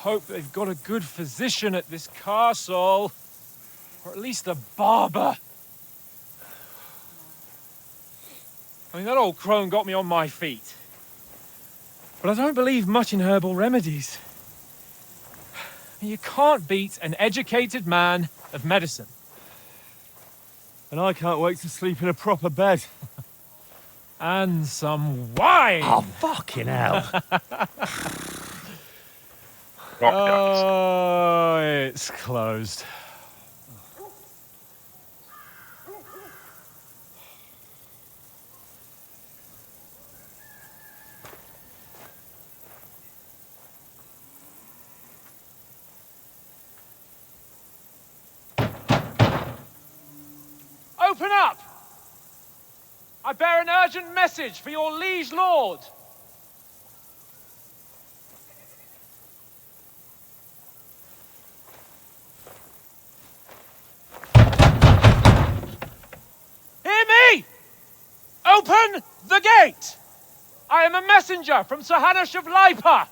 hope they've got a good physician at this castle. Or at least a barber. I mean, that old crone got me on my feet. But I don't believe much in herbal remedies. You can't beat an educated man of medicine. And I can't wait to sleep in a proper bed. And some wine! Oh, fucking hell. Oh, it's closed. Open up! I bear an urgent message for your liege lord. Hear me! Open the gate! I am a messenger from Sir Hanush of Lipa.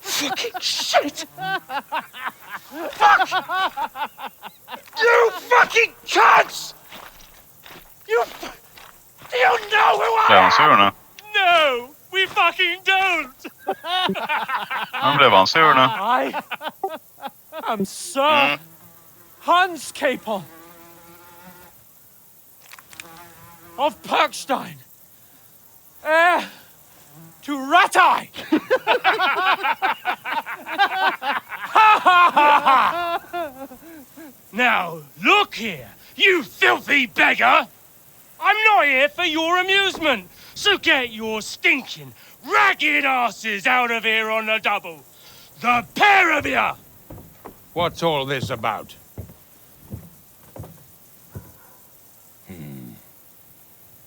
Fucking shit! Fuck! You fucking cunts! Do you know who I Blev han sur nu? No, we fucking don't! Men blev han sur nu? I am Sir Hans Capon of Perkstein, heir to Ratai. Now, look here, you filthy beggar! I'm not here for your amusement, so get your stinking, ragged asses out of here on the double. The pair of you! What's all this about?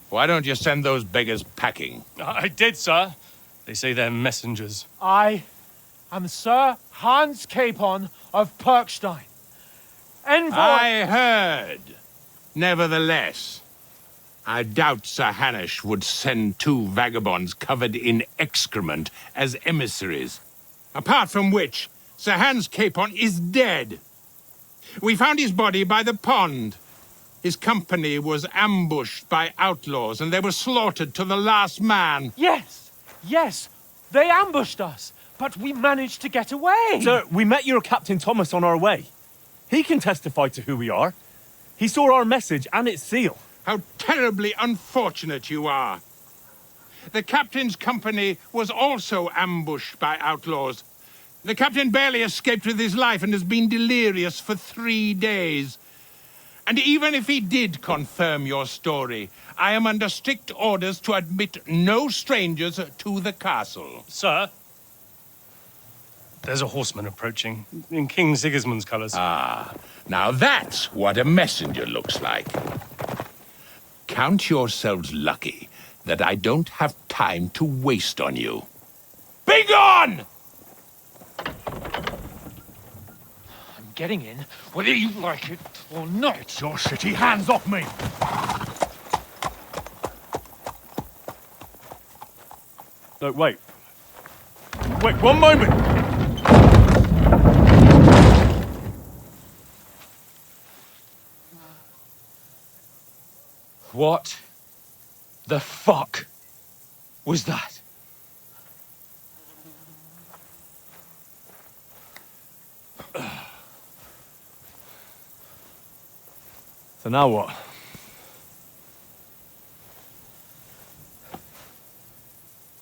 Why don't you send those beggars packing? I did, sir. They say they're messengers. I am Sir Hans Capon of Perkstein. Envoy... I heard. Nevertheless, I doubt Sir Hanush would send two vagabonds covered in excrement as emissaries. Apart from which, Sir Hans Capon is dead. We found his body by the pond. His company was ambushed by outlaws, and they were slaughtered to the last man. Yes, yes, they ambushed us, but we managed to get away. Sir, we met your Captain Thomas on our way. He can testify to who we are. He saw our message and its seal. How terribly unfortunate you are. The captain's company was also ambushed by outlaws. The captain barely escaped with his life and has been delirious for 3 days. And even if he did confirm your story, I am under strict orders to admit no strangers to the castle. Sir, there's a horseman approaching in King Sigismund's colours. Ah, now that's what a messenger looks like. Count yourselves lucky that I don't have time to waste on you. Be gone! I'm getting in, whether you like it or not. Get your shitty hands off me! No, wait. Wait, one moment! What the fuck was that? So now what?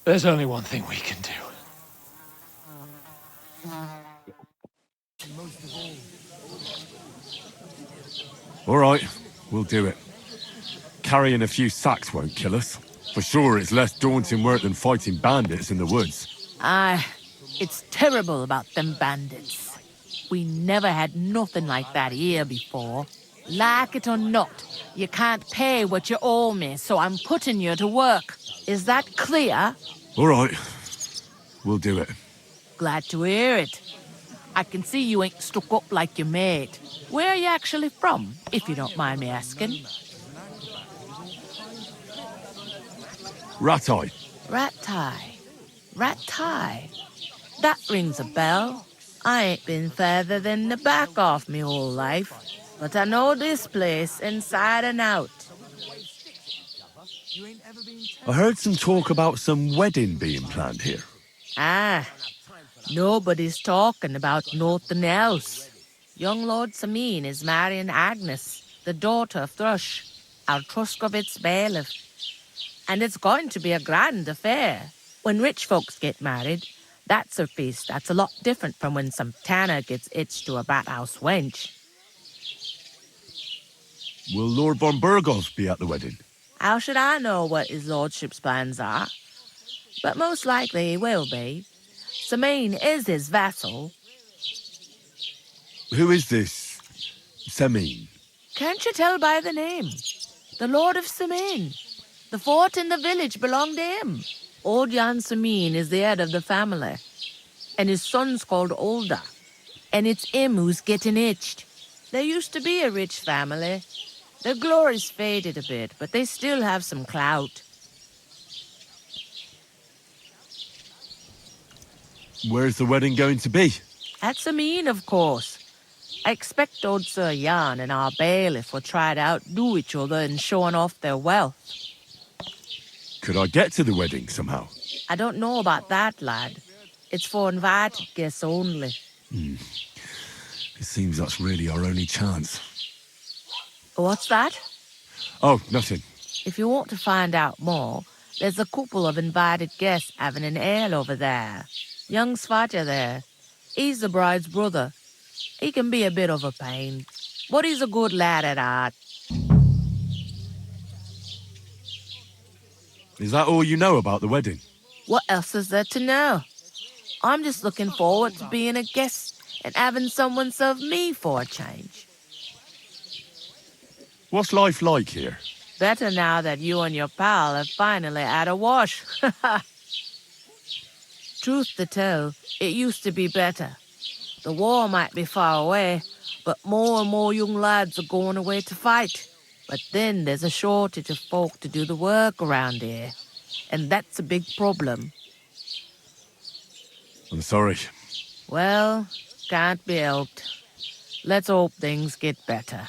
There's only one thing we can do. All right, we'll do it. Carrying a few sacks won't kill us. For sure, it's less daunting work than fighting bandits in the woods. Aye, it's terrible about them bandits. We never had nothing like that here before. Like it or not, you can't pay what you owe me, so I'm putting you to work. Is that clear? All right. We'll do it. Glad to hear it. I can see you ain't stuck up like your mate. Where are you actually from, if you don't mind me asking? Rat-eye. Rat-tie. Rat-tie. That rings a bell. I ain't been further than the back off me whole life, but I know this place inside and out. I heard some talk about some wedding being planned here. Ah, nobody's talking about nothing else. Young Lord Samin is marrying Agnes, the daughter of Thrush, our Truscovitz bailiff. And it's going to be a grand affair. When rich folks get married, that's a feast that's a lot different from when some tanner gets hitched to a bat-house wench. Will Lord von Burgov be at the wedding? How should I know what his lordship's plans are? But most likely he will be. Samin is his vassal. Who is this Semin? Can't you tell by the name? The Lord of Samin. The fort in the village belonged to him. Old Jan Samin is the head of the family, and his son's called Olda. And it's him who's getting itched. There used to be a rich family. Their glory's faded a bit, but they still have some clout. Where's the wedding going to be? At Samin, of course. I expect old Sir Jan and our bailiff will try to outdo each other in showing off their wealth. Could I get to the wedding somehow? I don't know about that, lad. It's for invited guests only. It seems that's really our only chance. What's that? Oh, nothing. If you want to find out more, there's a couple of invited guests having an ale over there. Young Svatja there. He's the bride's brother. He can be a bit of a pain, but he's a good lad at heart. Is that all you know about the wedding? What else is there to know? I'm just looking forward to being a guest and having someone serve me for a change. What's life like here? Better now that you and your pal have finally had a wash. Truth to tell, it used to be better. The war might be far away, but more and more young lads are going away to fight. But then there's a shortage of folk to do the work around here, and that's a big problem. I'm sorry. Well, can't be helped. Let's hope things get better.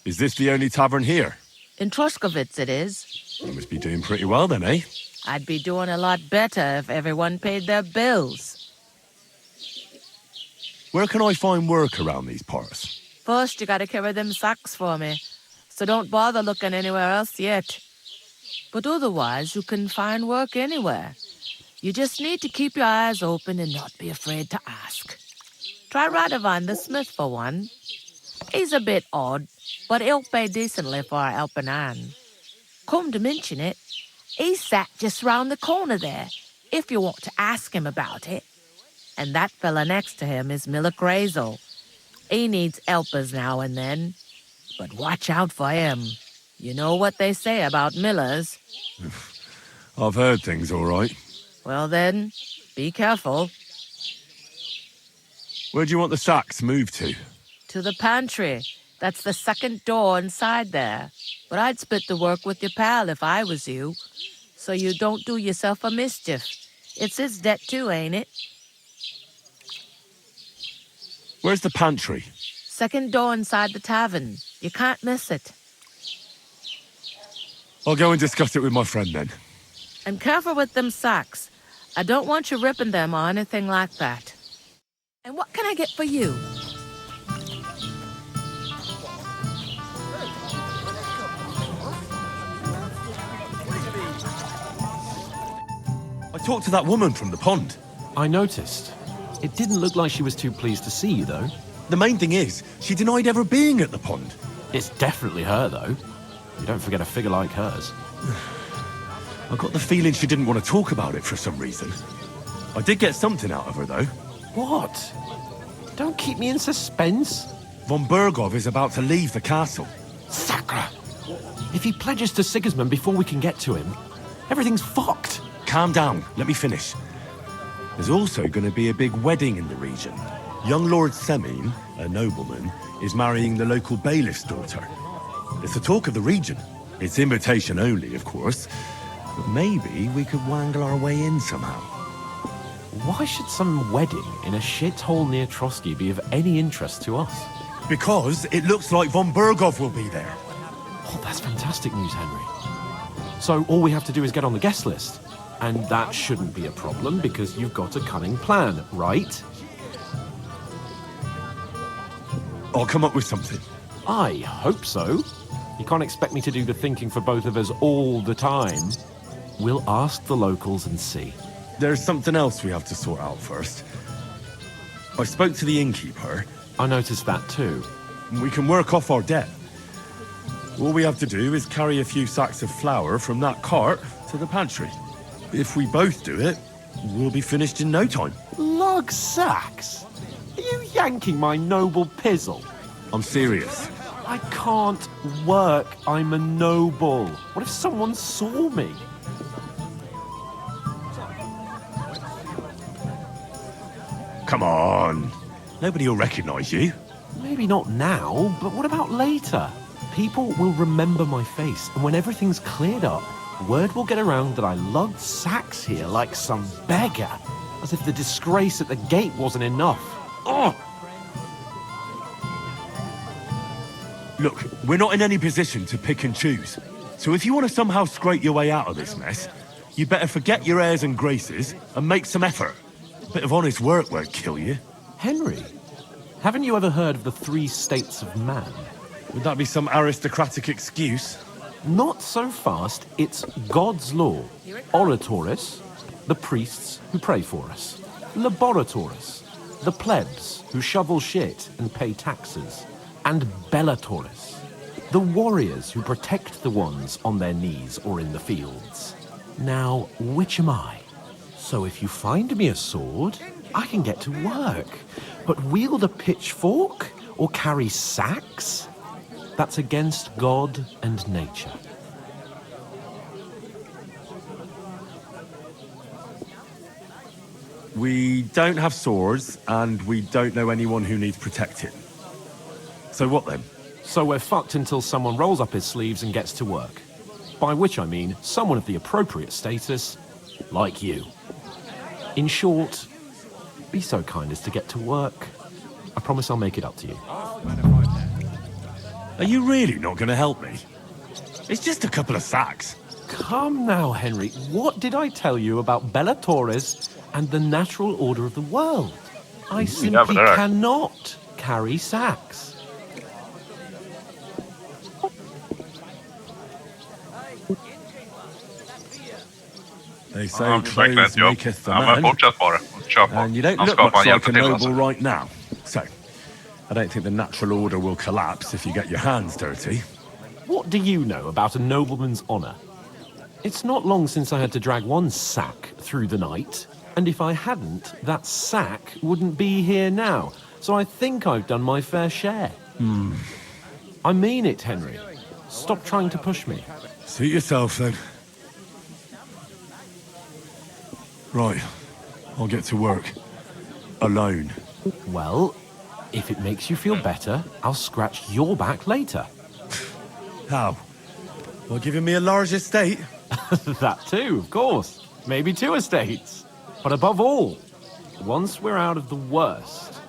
Is this the only tavern here? In Truscovitz it is. You must be doing pretty well then, eh? I'd be doing a lot better if everyone paid their bills. Where can I find work around these parts? First, you gotta carry them sacks for me, so don't bother looking anywhere else yet. But otherwise, you can find work anywhere. You just need to keep your eyes open and not be afraid to ask. Try Radovan the smith for one. He's a bit odd, but he'll pay decently for a helping hand. Come to mention it, he's sat just round the corner there, if you want to ask him about it. And that fella next to him is Miller Crazel. He needs helpers now and then, but watch out for him. You know what they say about Millers. I've heard things all right. Well then, be careful. Where do you want the sacks moved to? To the pantry. That's the second door inside there. But I'd split the work with your pal if I was you, so you don't do yourself a mischief. It's his debt too, ain't it? Where's the pantry? Second door inside the tavern. You can't miss it. I'll go and discuss it with my friend then. And careful with them sacks. I don't want you ripping them or anything like that. And what can I get for you? I talked to that woman from the pond. I noticed. It didn't look like she was too pleased to see you, though. The main thing is, she denied ever being at the pond. It's definitely her, though. You don't forget a figure like hers. I got the feeling she didn't want to talk about it for some reason. I did get something out of her, though. What? Don't keep me in suspense. Von Bergov is about to leave the castle. Sacre! If he pledges to Sigismund before we can get to him, everything's fucked. Calm down, let me finish. There's also going to be a big wedding in the region. Young Lord Semin, a nobleman, is marrying the local bailiff's daughter. It's the talk of the region. It's invitation only, of course. But maybe we could wangle our way in somehow. Why should some wedding in a shithole near Trotsky be of any interest to us? Because it looks like Von Bergov will be there. Oh, that's fantastic news, Henry. So all we have to do is get on the guest list. And that shouldn't be a problem because you've got a cunning plan, right? I'll come up with something. I hope so. You can't expect me to do the thinking for both of us all the time. We'll ask the locals and see. There's something else we have to sort out first. I spoke to the innkeeper. I noticed that too. We can work off our debt. All we have to do is carry a few sacks of flour from that cart to the pantry. If we both do it, we'll be finished in no time. Lug sacks? Are you yanking my noble pizzle? I'm serious. I can't work. I'm a noble. What if someone saw me? Come on. Nobody will recognize you. Maybe not now, but what about later? People will remember my face, and when everything's cleared up, word will get around that I lugged sacks here like some beggar, as if the disgrace at the gate wasn't enough. Oh! Look, we're not in any position to pick and choose. So if you want to somehow scrape your way out of this mess, you better forget your airs and graces and make some effort. A bit of honest work won't kill you. Henry, haven't you ever heard of the 3 states of man? Would that be some aristocratic excuse? Not so fast. It's God's law. Oratoris, the priests who pray for us. Laboratoris, the plebs who shovel shit and pay taxes. And Bellatoris, the warriors who protect the ones on their knees or in the fields. Now, which am I? So if you find me a sword, I can get to work. But wield a pitchfork or carry sacks? That's against God and nature. We don't have swords, and we don't know anyone who needs protecting. So what then? So we're fucked until someone rolls up his sleeves and gets to work. By which I mean someone of the appropriate status, like you. In short, be so kind as to get to work. I promise I'll make it up to you. Are you really not going to help me? It's just a couple of sacks. Come now, Henry. What did I tell you about Bellatoris and the natural order of the world? I simply cannot carry sacks. They say clothes maketh the man. Fortsätt bara. Kör på. And you don't Han look ska much fan like hjälpa a till noble alltså. right now. So, I don't think the natural order will collapse if you get your hands dirty. What do you know about a nobleman's honor? It's not long since I had to drag one sack through the night, and if I hadn't, that sack wouldn't be here now. So I think I've done my fair share. I mean it, Henry. Stop trying to push me. Suit yourself, then. Right. I'll get to work. Alone. Well, if it makes you feel better, I'll scratch your back later. How? By giving me a large estate? That too, of course. Maybe 2 estates. But above all, once we're out of the worst,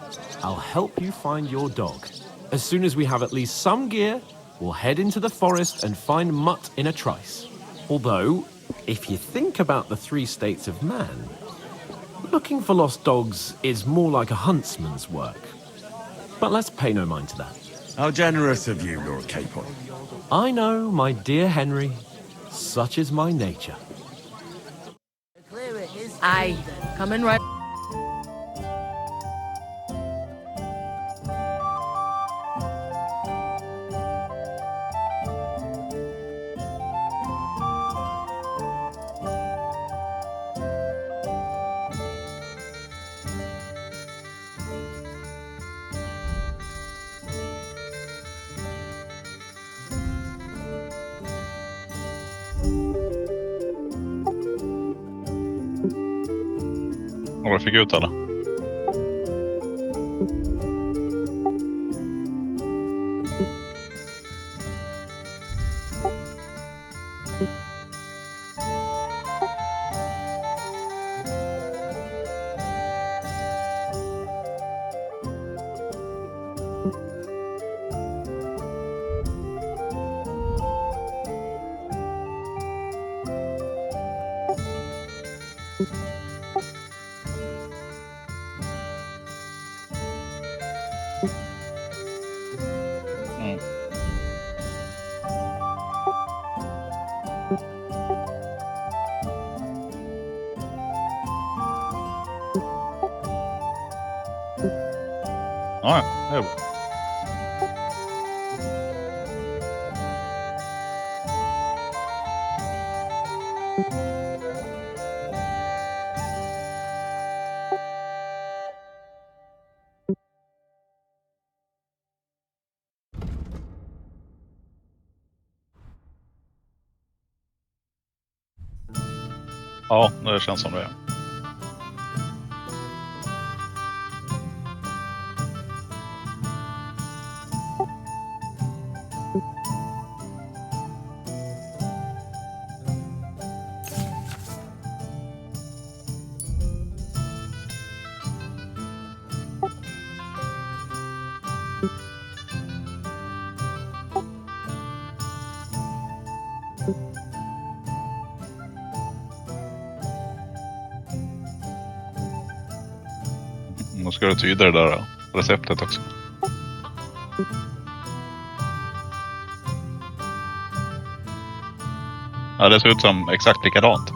I'll help you find your dog. As soon as we have at least some gear, we'll head into the forest and find Mutt in a trice. Although, if you think about the 3 states of man, looking for lost dogs is more like a huntsman's work. But let's pay no mind to that. How generous of you, Lord Capon. I know, my dear Henry. Such is my nature. Aye, coming right. Och jag fick ut alla. Ja, det är bra. Ja, det känns som det är. Då ska du tyda det där receptet också. Ja, det ser ut som exakt likadant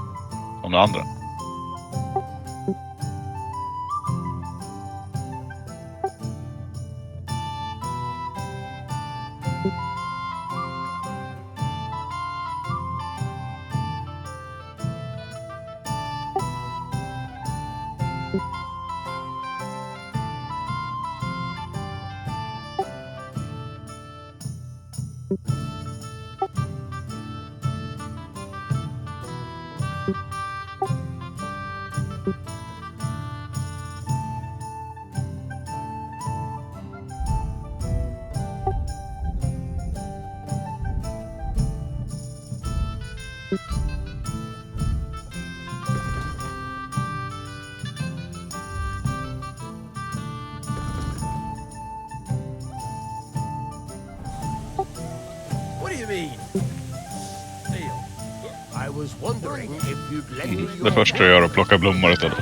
som det andra. Det första jag gör är att plocka blommor istället.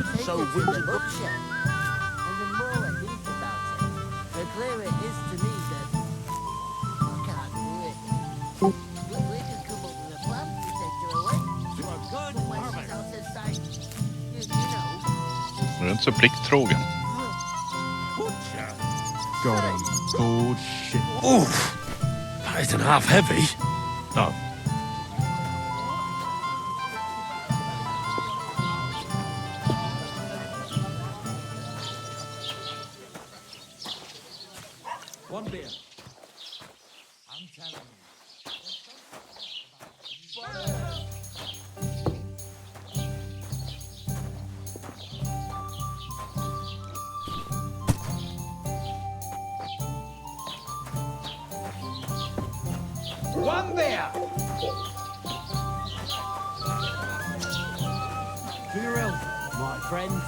Du är inte så plikttrogen. God, I'm bored shit. Oof! That isn't half heavy. No. One beer. I'm telling you. One beer. To your health, my friends.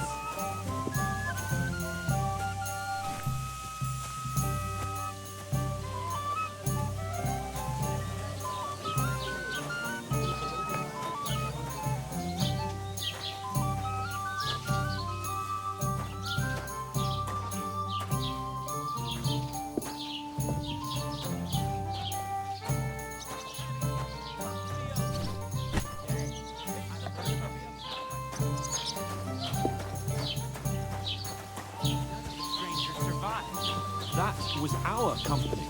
That was our company,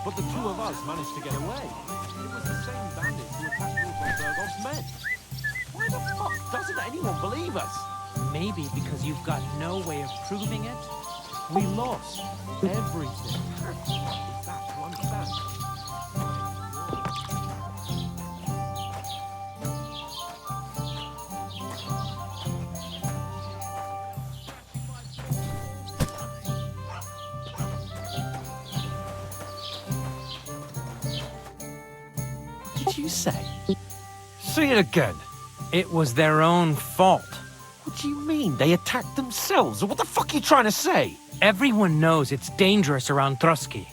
but the two of us managed to get away. It was the same bandits who attacked Wolf Bergov's men. Why the fuck doesn't anyone believe us? Maybe because you've got no way of proving it. We lost everything. Is that to understand? did you say? Say it again. It was their own fault. What do you mean? They attacked themselves? What the fuck are you trying to say? Everyone knows it's dangerous around Trotsky.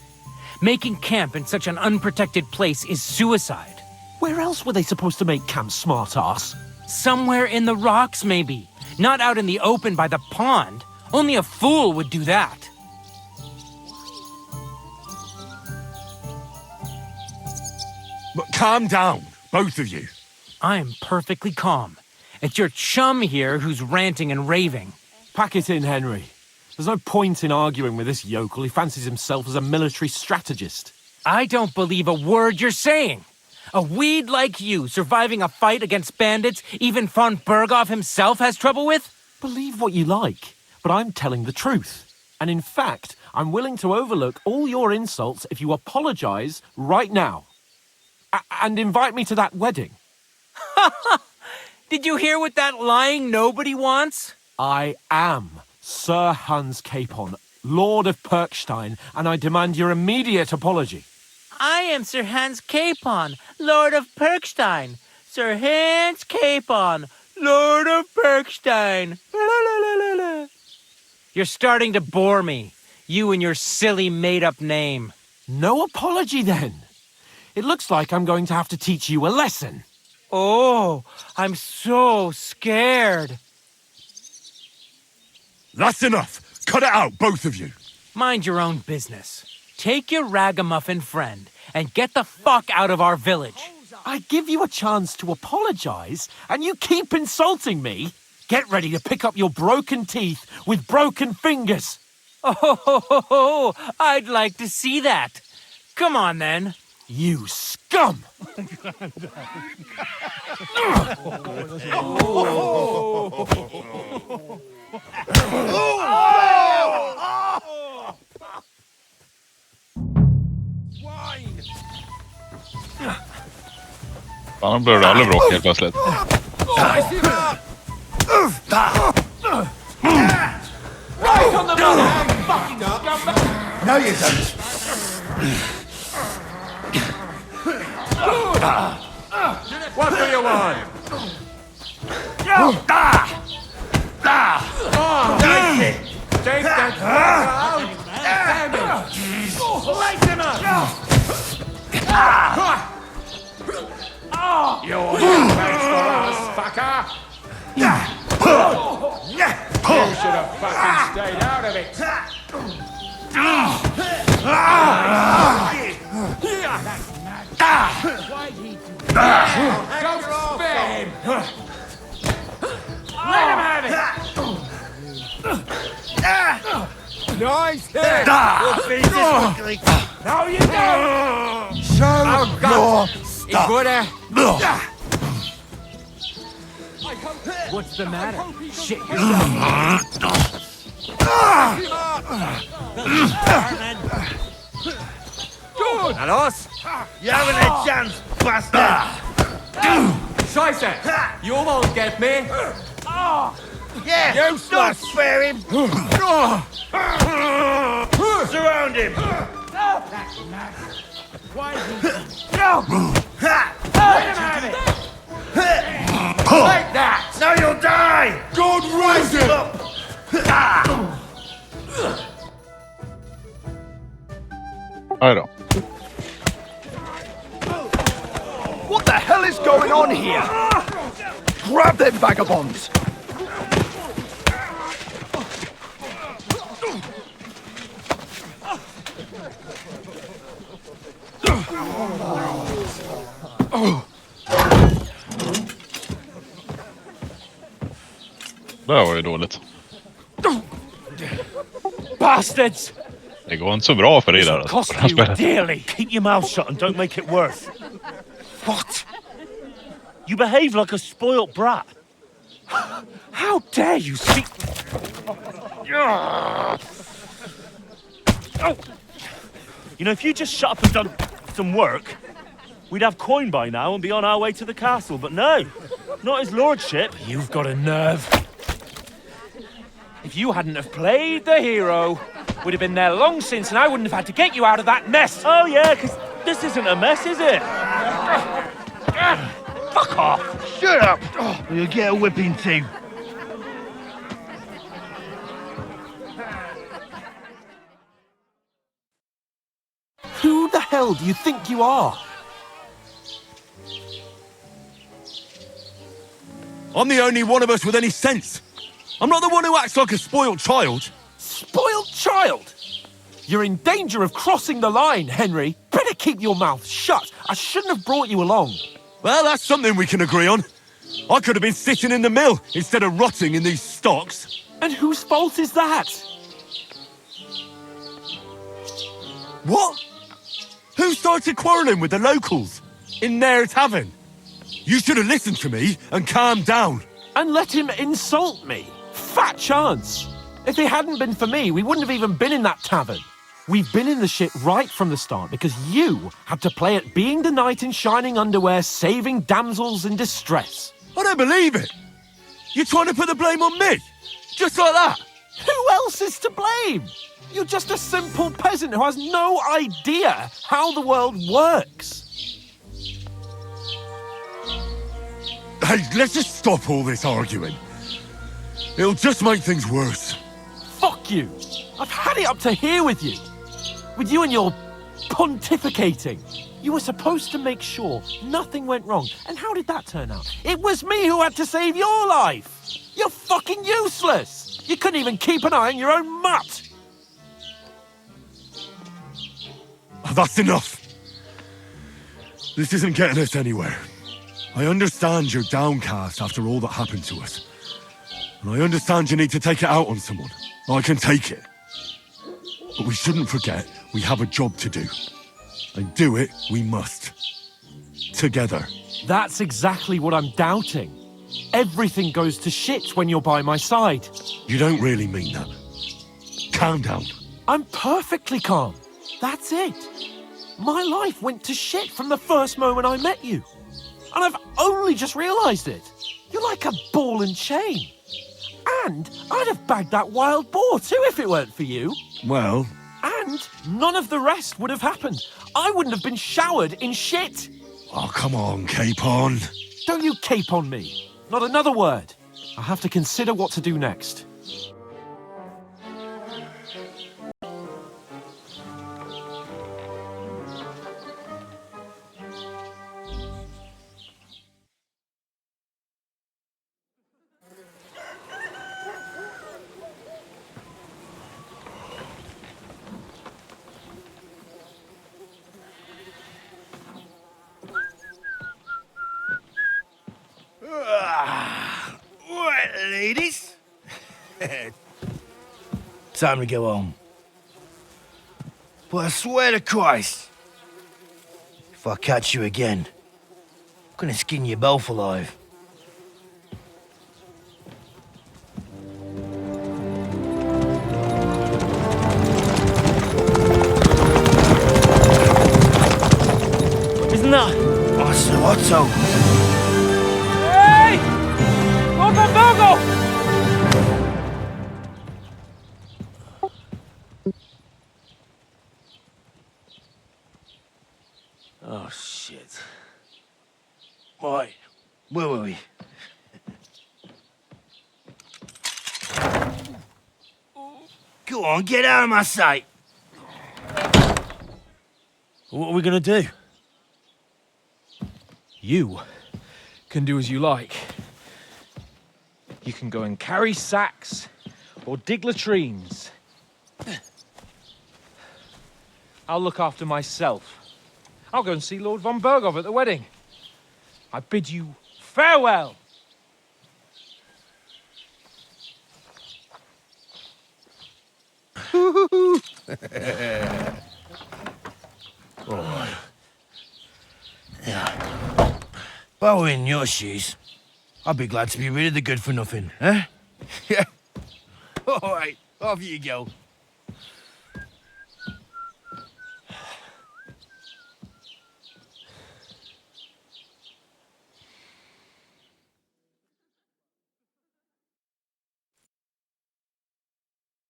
Making camp in such an unprotected place is suicide. Where else were they supposed to make camp, smartass? Somewhere in the rocks, maybe. Not out in the open by the pond. Only a fool would do that. But calm down, both of you. I'm perfectly calm. It's your chum here who's ranting and raving. Pack it in, Henry. There's no point in arguing with this yokel. He fancies himself as a military strategist. I don't believe a word you're saying. A weed like you surviving a fight against bandits even von Berghoff himself has trouble with? Believe what you like, but I'm telling the truth. And in fact, I'm willing to overlook all your insults if you apologize right now. And invite me to that wedding. Did you hear what that lying nobody wants? I am Sir Hans Capon, Lord of Perkstein, and I demand your immediate apology. I am Sir Hans Capon, Lord of Perkstein. Sir Hans Capon, Lord of Perkstein. You're starting to bore me. You and your silly made-up name. No apology, then. It looks like I'm going to have to teach you a lesson. Oh, I'm so scared. That's enough. Cut it out, both of you. Mind your own business. Take your ragamuffin friend and get the fuck out of our village. I give you a chance to apologize, and you keep insulting me. Get ready to pick up your broken teeth with broken fingers. Oh, I'd like to see that. Come on, then. You scum! Fan, blir det aldrig bråk helt plötsligt. Right on the money, fucking scumbag! No, you don't. What do you want? Take that fucker out! Damn it! Light him up! You want to face for us, fucker? You should have fucking stayed out of it. Don't spare him! Let him have it! Nice hit! No, you don't! Show your He woulda... What's the matter? Shit yourself. Alos, you haven't a chance, bastard! Scheiße! You won't get me! Yeah, you don't spare him! Surround him! Like that! Now you'll die! God raise him! Aj då. What the hell is going on here? Grab them vagabonds! Det här var ju dåligt. Bastards! Det går inte så bra för dig där. Alltså, Cost på det här you spelet. dearly. Keep your mouth shut and don't make it worse. What? You behave like a spoilt brat. How dare you speak... Oh. You know, if you just shut up and done some work, we'd have coin by now and be on our way to the castle. But no, not his lordship. You've got a nerve. If you hadn't have played the hero, we'd have been there long since and I wouldn't have had to get you out of that mess. Oh yeah, because this isn't a mess, is it? Fuck off! Shut up! Oh, you'll get a whipping too. Who the hell do you think you are? I'm the only one of us with any sense. I'm not the one who acts like a spoiled child. Spoiled child? You're in danger of crossing the line, Henry. Better keep your mouth shut. I shouldn't have brought you along. Well, that's something we can agree on. I could have been sitting in the mill instead of rotting in these stocks. And whose fault is that? What? Who started quarrelling with the locals in their tavern? You should have listened to me and calmed down. And let him insult me? Fat chance. If it hadn't been for me, we wouldn't have even been in that tavern. We've been in the shit right from the start because you had to play at being the knight in shining underwear, saving damsels in distress. I don't believe it. You're trying to put the blame on me? Just like that? Who else is to blame? You're just a simple peasant who has no idea how the world works. Hey, let's just stop all this arguing. It'll just make things worse. Fuck you. I've had it up to here with you. With you and your pontificating. You were supposed to make sure nothing went wrong. And how did that turn out? It was me who had to save your life. You're fucking useless. You couldn't even keep an eye on your own mutt. That's enough. This isn't getting us anywhere. I understand you're downcast after all that happened to us. And I understand you need to take it out on someone. I can take it. But we shouldn't forget we have a job to do. And do it we must. Together. That's exactly what I'm doubting. Everything goes to shit when you're by my side. You don't really mean that. Calm down. I'm perfectly calm. That's it. My life went to shit from the first moment I met you. And I've only just realised it. You're like a ball and chain. And I'd have bagged that wild boar too if it weren't for you. Well... And none of the rest would have happened. I wouldn't have been showered in shit. Oh, come on, Capon. Don't you cape on me. Not another word. I have to consider what to do next. Right, ladies. Time to go home. But I swear to Christ, if I catch you again, I'm gonna skin you both alive. Isn't that? Oh, Sir Otto. Hey! Lord Virgo! Oh, shit. Right, where were we? Go on, get out of my sight. What are we gonna do? You can do as you like. You can go and carry sacks or dig latrines. I'll look after myself. I'll go and see Lord von Berghoff at the wedding. I bid you farewell. If I were in your shoes, I'd be glad to be rid of the good for nothing, eh? Yeah. All right, off you go.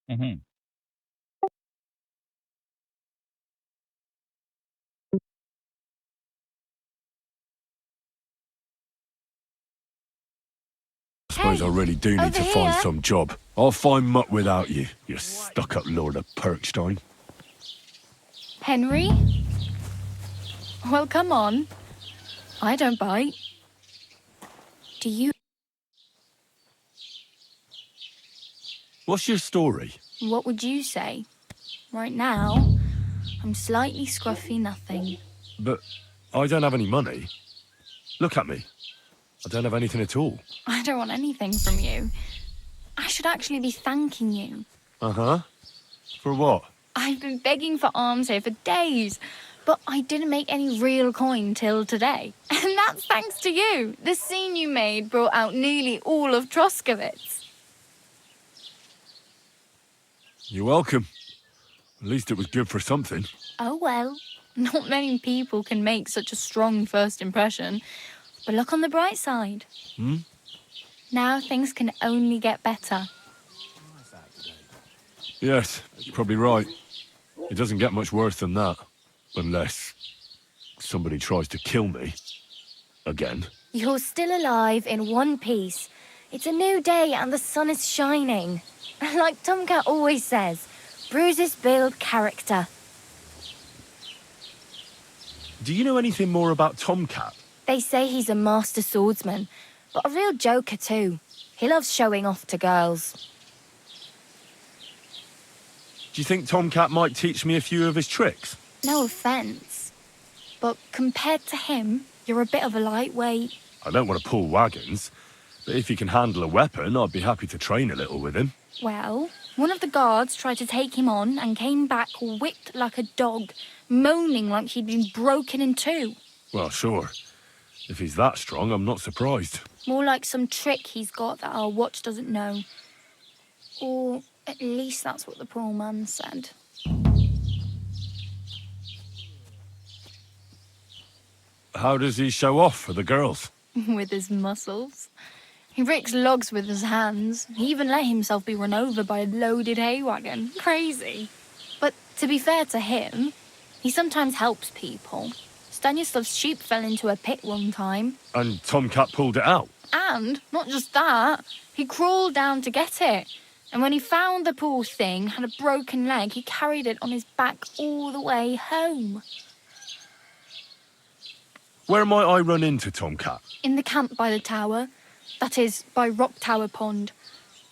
Mhm. suppose I really do need to find some job. I'll find mutt without you, you stuck-up Lord of Perkstein. Henry? Well, come on. I don't bite. Do you? What's your story? What would you say? Right now, I'm slightly scruffy nothing. But I don't have any money. Look at me. I don't have anything at all. I don't want anything from you. I should actually be thanking you. Uh-huh. For what? I've been begging for alms here for days, but I didn't make any real coin till today. And that's thanks to you. The scene you made brought out nearly all of Troskowitz. You're welcome. At least it was good for something. Oh well, not many people can make such a strong first impression. But look on the bright side. Hmm? Now things can only get better. Yes, you're probably right. It doesn't get much worse than that. Unless somebody tries to kill me. Again. You're still alive in one piece. It's a new day and the sun is shining. Like Tomcat always says, bruises build character. Do you know anything more about Tomcat? They say he's a master swordsman, but a real joker too. He loves showing off to girls. Do you think Tomcat might teach me a few of his tricks? No offence, but compared to him, you're a bit of a lightweight. I don't want to pull wagons, but if he can handle a weapon, I'd be happy to train a little with him. Well, one of the guards tried to take him on and came back whipped like a dog, moaning like he'd been broken in two. Well, sure. If he's that strong, I'm not surprised. More like some trick he's got that our watch doesn't know. Or at least that's what the poor man said. How does he show off for the girls? With his muscles. He ricks logs with his hands. He even let himself be run over by a loaded hay wagon. Crazy. But to be fair to him, he sometimes helps people. Stanislav's sheep fell into a pit one time. And Tomcat pulled it out? And, not just that, he crawled down to get it. And when he found the poor thing had a broken leg, he carried it on his back all the way home. Where might I run into Tomcat? In the camp by the tower. That is, by Rock Tower Pond.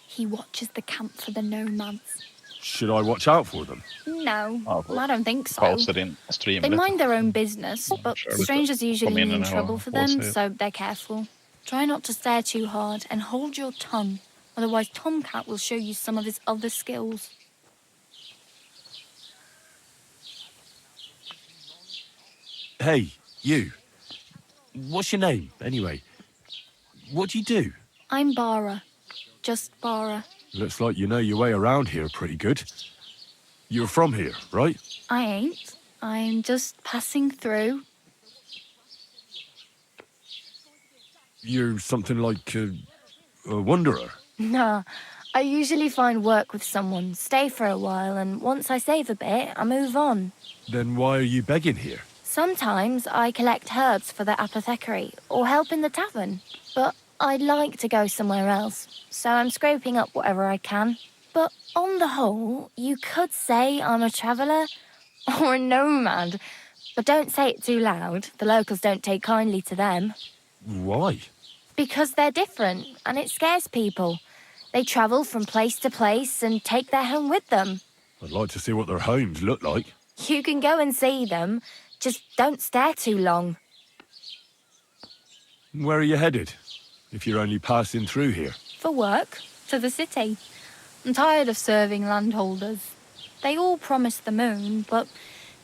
He watches the camp for the nomads. Should I watch out for them? No, I don't think so. Pausa din stream They lite. mind their own business, but strangers usually mean trouble for them, so they're careful. Try not to stare too hard and hold your tongue. Otherwise, Tomcat will show you some of his other skills. Hey, you. What's your name, anyway? What do you do? I'm Bara. Just Bara. Looks like you know your way around here pretty good. You're from here, right? I ain't. I'm just passing through. You're something like a wanderer. Nah, I usually find work with someone, stay for a while, and once I save a bit, I move on. Then why are you begging here? Sometimes I collect herbs for the apothecary or help in the tavern, but I'd like to go somewhere else, so I'm scraping up whatever I can. But on the whole, you could say I'm a traveller or a nomad, but don't say it too loud. The locals don't take kindly to them. Why? Because they're different, and it scares people. They travel from place to place and take their home with them. I'd like to see what their homes look like. You can go and see them, just don't stare too long. Where are you headed, if you're only passing through here? For work, to the city. I'm tired of serving landholders. They all promise the moon, but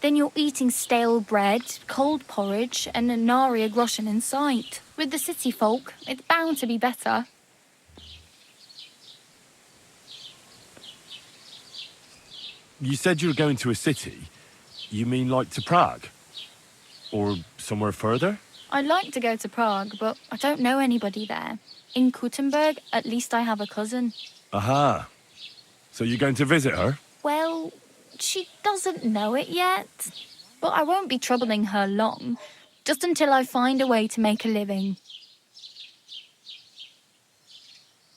then you're eating stale bread, cold porridge, and a nary a groschen in sight. With the city folk, it's bound to be better. You said you were going to a city. You mean like to Prague? Or somewhere further? I'd like to go to Prague, but I don't know anybody there. In Kuttenberg, at least I have a cousin. Aha. So you're going to visit her? Well, she doesn't know it yet. But I won't be troubling her long, just until I find a way to make a living.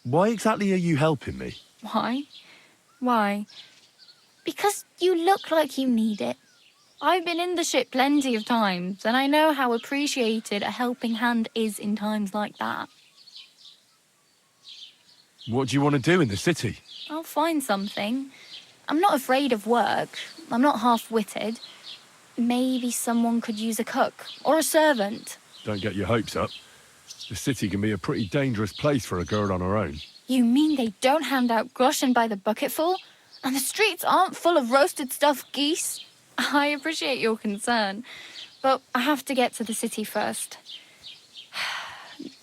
Why exactly are you helping me? Why? Why? Because you look like you need it. I've been in the ship plenty of times, and I know how appreciated a helping hand is in times like that. What do you want to do in the city? I'll find something. I'm not afraid of work. I'm not half-witted. Maybe someone could use a cook or a servant. Don't get your hopes up. The city can be a pretty dangerous place for a girl on her own. You mean they don't hand out groschen by the bucketful? And the streets aren't full of roasted stuffed geese? I appreciate your concern, but I have to get to the city first.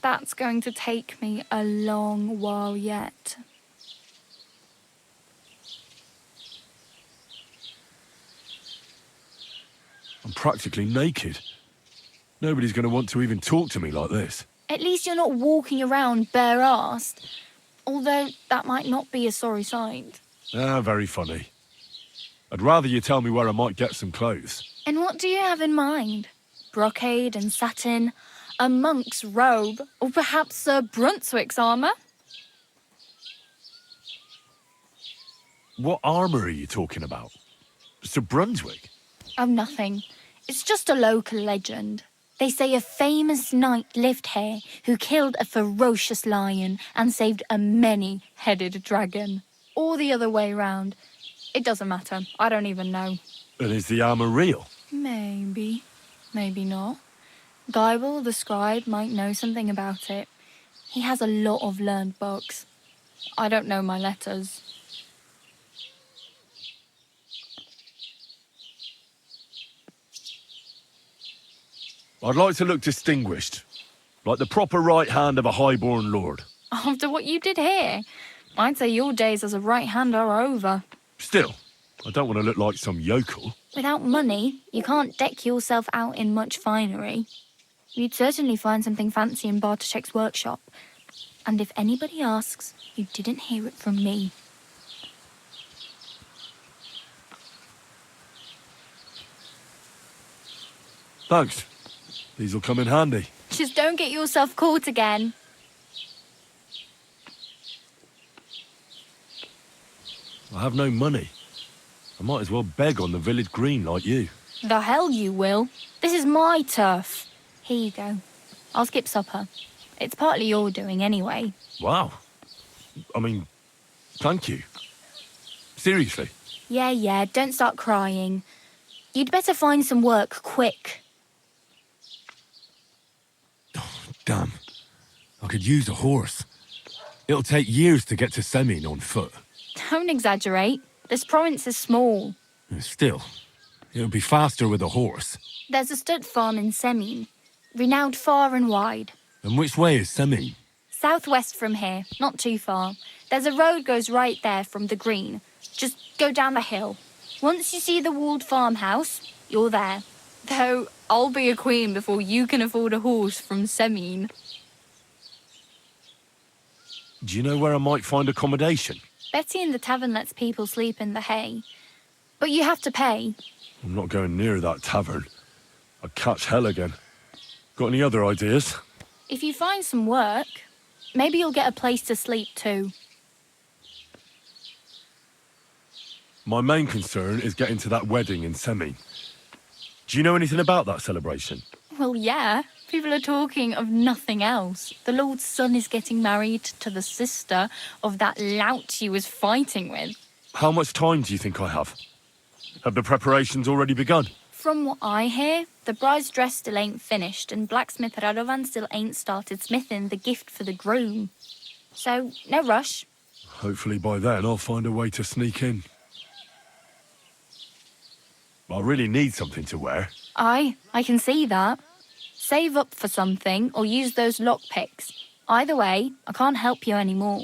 That's going to take me a long while yet. I'm practically naked. Nobody's going to want to even talk to me like this. At least you're not walking around bare-assed. Although that might not be a sorry sight. Ah, very funny. I'd rather you tell me where I might get some clothes. And what do you have in mind? Brocade and satin? A monk's robe? Or perhaps Sir Brunswick's armour? What armour are you talking about? Sir Brunswick? Oh, nothing. It's just a local legend. They say a famous knight lived here who killed a ferocious lion and saved a many-headed dragon. Or the other way round. It doesn't matter. I don't even know. And is the armour real? Maybe. Maybe not. Geibel, the scribe, might know something about it. He has a lot of learned books. I don't know my letters. I'd like to look distinguished. Like the proper right hand of a highborn lord. After what you did here, I'd say your days as a right hand are over. Still, I don't want to look like some yokel. Without money, you can't deck yourself out in much finery. You'd certainly find something fancy in Bartoszek's workshop. And if anybody asks, you didn't hear it from me. Thanks. These'll come in handy. Just don't get yourself caught again. I have no money. I might as well beg on the village green like you. The hell you will. This is my turf. Here you go. I'll skip supper. It's partly your doing anyway. Wow. I mean, thank you. Seriously. Yeah, don't start crying. You'd better find some work quick. Damn. I could use a horse. It'll take years to get to Semin on foot. Don't exaggerate. This province is small. Still, it'll be faster with a horse. There's a stud farm in Semin, renowned far and wide. And which way is Semin? Southwest from here, not too far. There's a road goes right there from the green. Just go down the hill. Once you see the walled farmhouse, you're there. Though I'll be a queen before you can afford a horse from Semin. Do you know where I might find accommodation? Betty in the tavern lets people sleep in the hay. But you have to pay. I'm not going near that tavern. I'd catch hell again. Got any other ideas? If you find some work, maybe you'll get a place to sleep too. My main concern is getting to that wedding in Semin. Do you know anything about that celebration? Well, yeah. People are talking of nothing else. The Lord's son is getting married to the sister of that lout he was fighting with. How much time do you think I have? Have the preparations already begun? From what I hear, the bride's dress still ain't finished and blacksmith Radovan still ain't started smithing the gift for the groom. So, no rush. Hopefully by then I'll find a way to sneak in. I really need something to wear. I can see that. Save up for something or use those lockpicks. Either way, I can't help you anymore.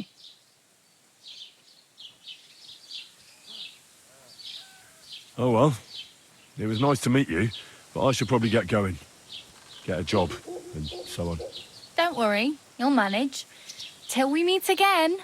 Oh well. It was nice to meet you, but I should probably get going. Get a job, and so on. Don't worry, you'll manage. Till we meet again.